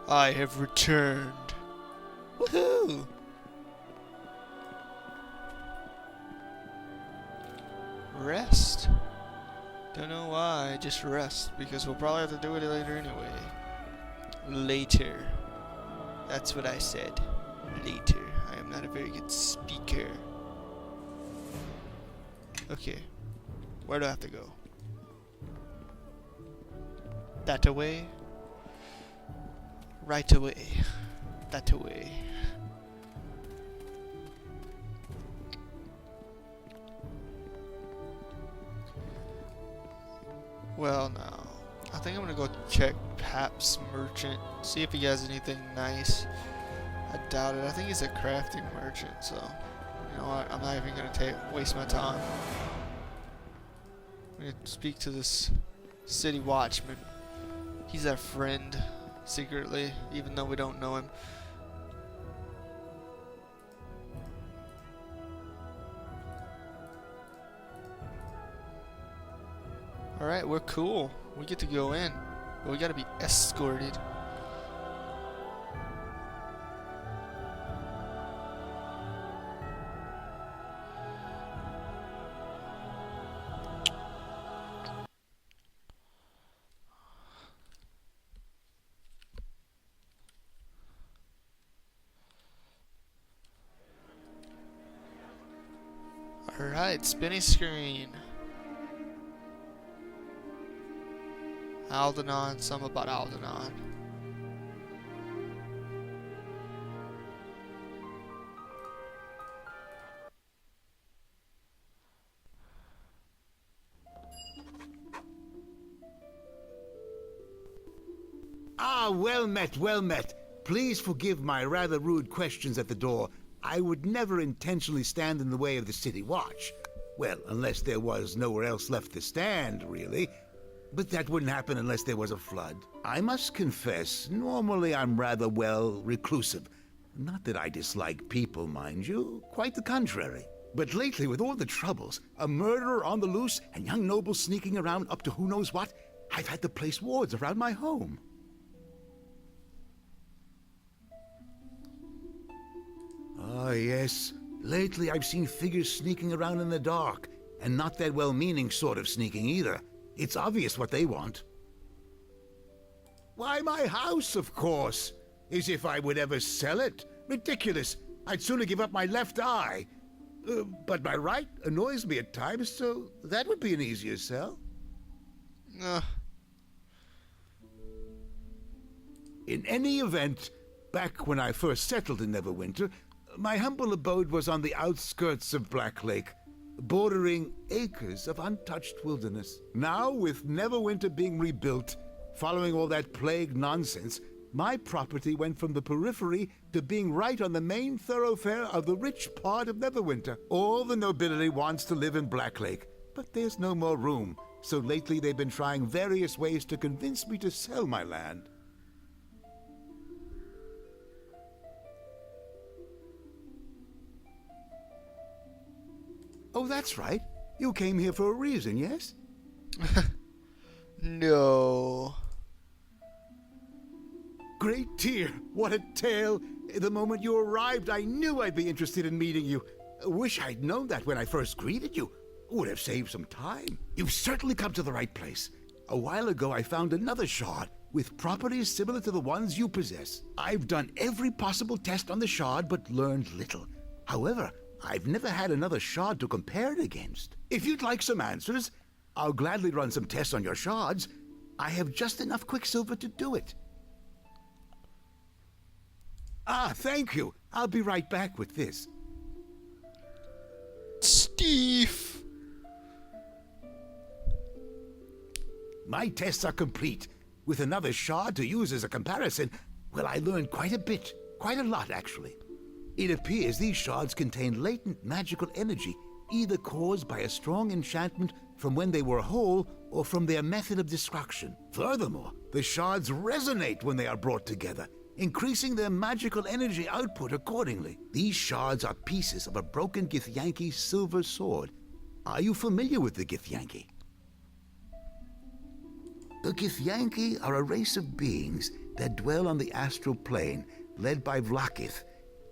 I have returned. Woohoo! Rest? Don't know why, just rest, because we'll probably have to do it later anyway. Later. That's what I said. Later. I am not a very good speaker. Okay. Where do I have to go? That away? Right away. That away. Well, now, I think I'm gonna go check Pap's merchant, see if he has anything nice. I doubt it. I think he's a crafting merchant, so you know what? I'm not even gonna waste my time. I'm gonna speak to this city watchman. He's our friend, secretly, even though we don't know him. Alright, we're cool. We get to go in. But we gotta be escorted. Alright, spinning screen. Aldenon, some about Aldenon. Ah, well met, well met. Please forgive my rather rude questions at the door. I would never intentionally stand in the way of the city watch. Well, unless there was nowhere else left to stand, really. But that wouldn't happen unless there was a flood. I must confess, normally I'm rather, well, reclusive. Not that I dislike people, mind you. Quite the contrary. But lately, with all the troubles, a murderer on the loose and young nobles sneaking around up to who knows what, I've had to place wards around my home. Ah, yes. Lately I've seen figures sneaking around in the dark, and not that well-meaning sort of sneaking either. It's obvious what they want. Why, my house, of course. As if I would ever sell it. Ridiculous. I'd sooner give up my left eye. But my right annoys me at times, so that would be an easier sell. In any event, back when I first settled in Neverwinter, my humble abode was on the outskirts of Black Lake, bordering acres of untouched wilderness. Now, with Neverwinter being rebuilt, following all that plague nonsense, my property went from the periphery to being right on the main thoroughfare of the rich part of Neverwinter. All the nobility wants to live in Black Lake, but there's no more room, so lately they've been trying various ways to convince me to sell my land. Oh, that's right. You came here for a reason, yes? No. Great dear, what a tale. The moment you arrived, I knew I'd be interested in meeting you. Wish I'd known that when I first greeted you. Would have saved some time. You've certainly come to the right place. A while ago, I found another shard with properties similar to the ones you possess. I've done every possible test on the shard, but learned little. However, I've never had another shard to compare it against. If you'd like some answers, I'll gladly run some tests on your shards. I have just enough quicksilver to do it. Ah, thank you. I'll be right back with this. Steve! My tests are complete. With another shard to use as a comparison, well, I learned quite a bit. Quite a lot, actually. It appears these shards contain latent magical energy, either caused by a strong enchantment from when they were whole or from their method of destruction. Furthermore, the shards resonate when they are brought together, increasing their magical energy output accordingly. These shards are pieces of a broken Githyanki silver sword. Are you familiar with the Githyanki? The Githyanki are a race of beings that dwell on the astral plane, led by Vlakith,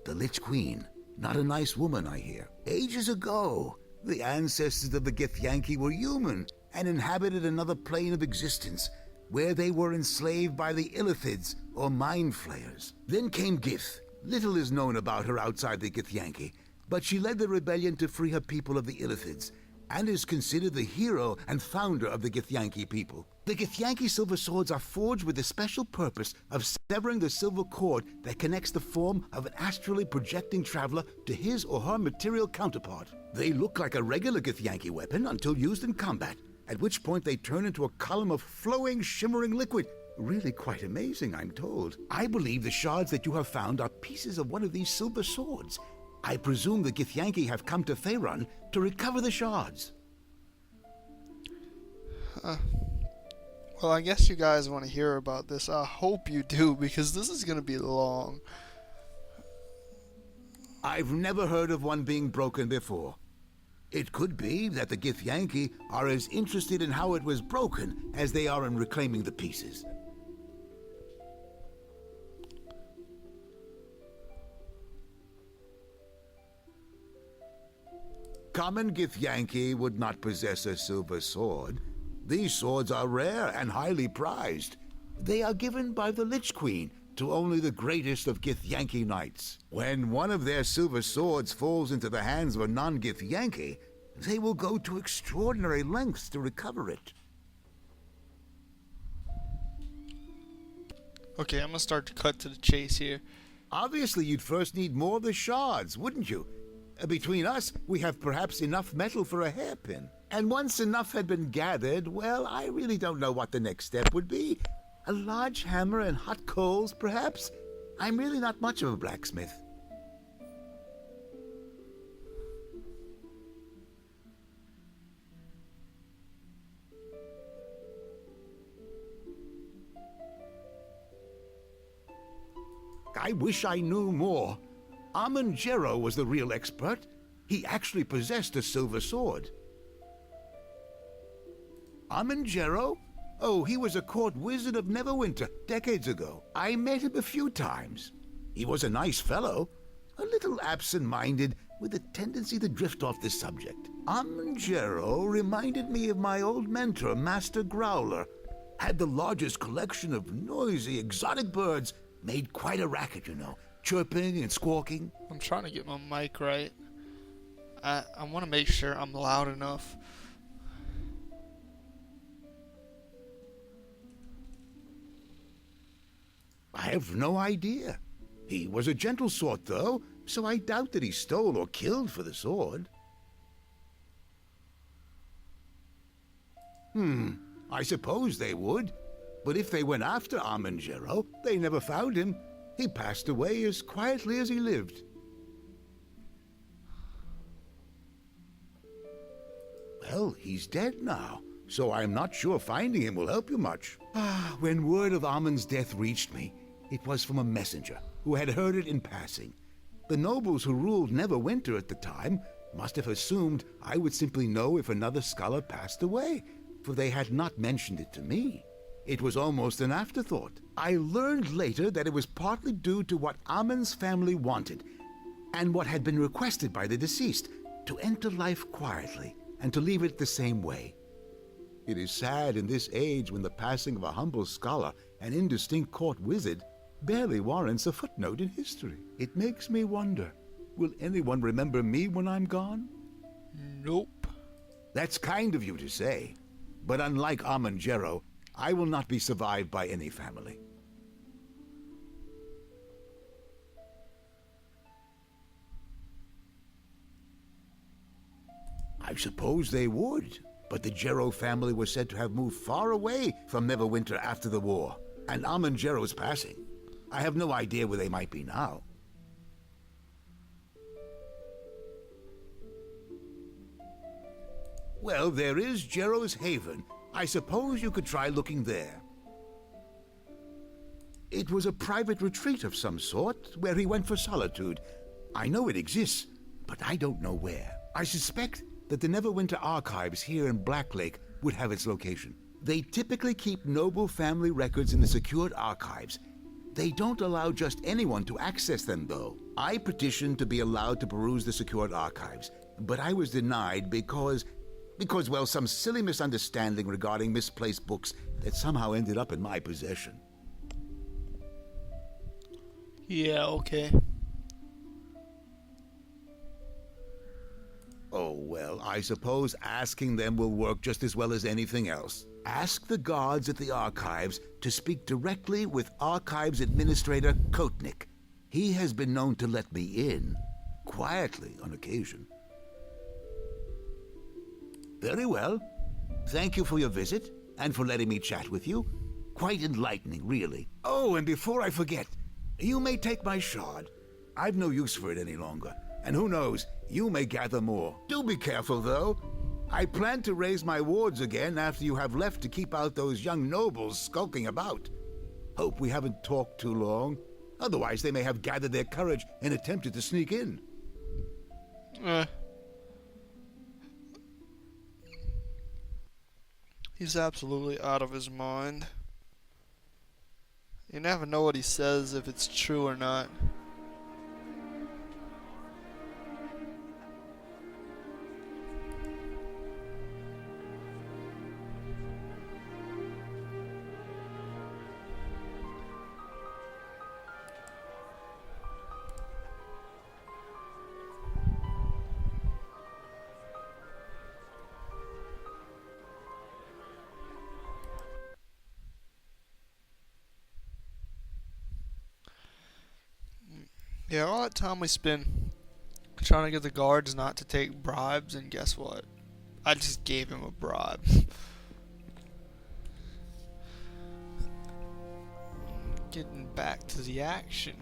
the Lich Queen. Not a nice woman, I hear. Ages ago, the ancestors of the Githyanki were human and inhabited another plane of existence, where they were enslaved by the Illithids, or Mind Flayers. Then came Gith. Little is known about her outside the Githyanki, but she led the rebellion to free her people of the Illithids, and is considered the hero and founder of the Githyanki people. The Githyanki silver swords are forged with the special purpose of severing the silver cord that connects the form of an astrally projecting traveler to his or her material counterpart. They look like a regular Githyanki weapon until used in combat, at which point they turn into a column of flowing, shimmering liquid. Really quite amazing, I'm told. I believe the shards that you have found are pieces of one of these silver swords. I presume the Githyanki have come to Faerun to recover the shards. Well, I guess you guys want to hear about this. I hope you do, because this is going to be long. I've never heard of one being broken before. It could be that the Githyanki are as interested in how it was broken as they are in reclaiming the pieces. Common Githyanki would not possess a silver sword. These swords are rare and highly prized. They are given by the Lich Queen to only the greatest of Githyanki knights. When one of their silver swords falls into the hands of a non-Githyanki, they will go to extraordinary lengths to recover it. Okay, I'm going to start to cut to the chase here. Obviously, you'd first need more of the shards, wouldn't you? Between us, we have perhaps enough metal for a hairpin. And once enough had been gathered, well, I really don't know what the next step would be. A large hammer and hot coals, perhaps? I'm really not much of a blacksmith. I wish I knew more. Amon-Jero was the real expert. He actually possessed a silver sword. Amon-Jero? Oh, he was a court wizard of Neverwinter decades ago. I met him a few times. He was a nice fellow, a little absent-minded, with a tendency to drift off the subject. Amon-Jero reminded me of my old mentor, Master Growler. Had the largest collection of noisy, exotic birds, made quite a racket, you know, chirping and squawking. I'm trying to get my mic right. I want to make sure I'm loud enough. I have no idea. He was a gentle sort, though, so I doubt that he stole or killed for the sword. I suppose they would. But if they went after Amon-Jero, they never found him. He passed away as quietly as he lived. Well, he's dead now, so I'm not sure finding him will help you much. When word of Amon's death reached me, it was from a messenger who had heard it in passing. The nobles who ruled Neverwinter at the time must have assumed I would simply know if another scholar passed away, for they had not mentioned it to me. It was almost an afterthought. I learned later that it was partly due to what Amon's family wanted, and what had been requested by the deceased, to enter life quietly and to leave it the same way. It is sad in this age when the passing of a humble scholar and indistinct court wizard barely warrants a footnote in history. It makes me wonder, will anyone remember me when I'm gone? Nope. That's kind of you to say, but unlike Amon-Jero, I will not be survived by any family. I suppose they would, but the Jero family was said to have moved far away from Neverwinter after the war, and Amon-Jero's passing. I have no idea where they might be now. Well, there is Jero's Haven. I suppose you could try looking there. It was a private retreat of some sort, where he went for solitude. I know it exists, but I don't know where. I suspect that the Neverwinter archives here in Blacklake would have its location. They typically keep noble family records in the secured archives, They don't allow just anyone to access them, though. I petitioned to be allowed to peruse the secured archives, but I was denied because, well, some silly misunderstanding regarding misplaced books that somehow ended up in my possession. Yeah, okay. Oh, well, I suppose asking them will work just as well as anything else. Ask the guards at the archives to speak directly with Archives Administrator Kotnik. He has been known to let me in, quietly on occasion. Very well. Thank you for your visit, and for letting me chat with you. Quite enlightening, really. Oh, and before I forget, you may take my shard. I've no use for it any longer, and who knows, you may gather more. Do be careful, though. I plan to raise my wards again after you have left to keep out those young nobles skulking about. Hope we haven't talked too long. Otherwise, they may have gathered their courage and attempted to sneak in. He's absolutely out of his mind. You never know what he says, if it's true or not. Yeah, all that time we spent trying to get the guards not to take bribes, and guess what? I just gave him a bribe. Getting back to the action.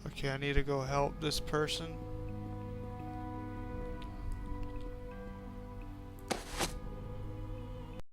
Okay, I need to go help this person.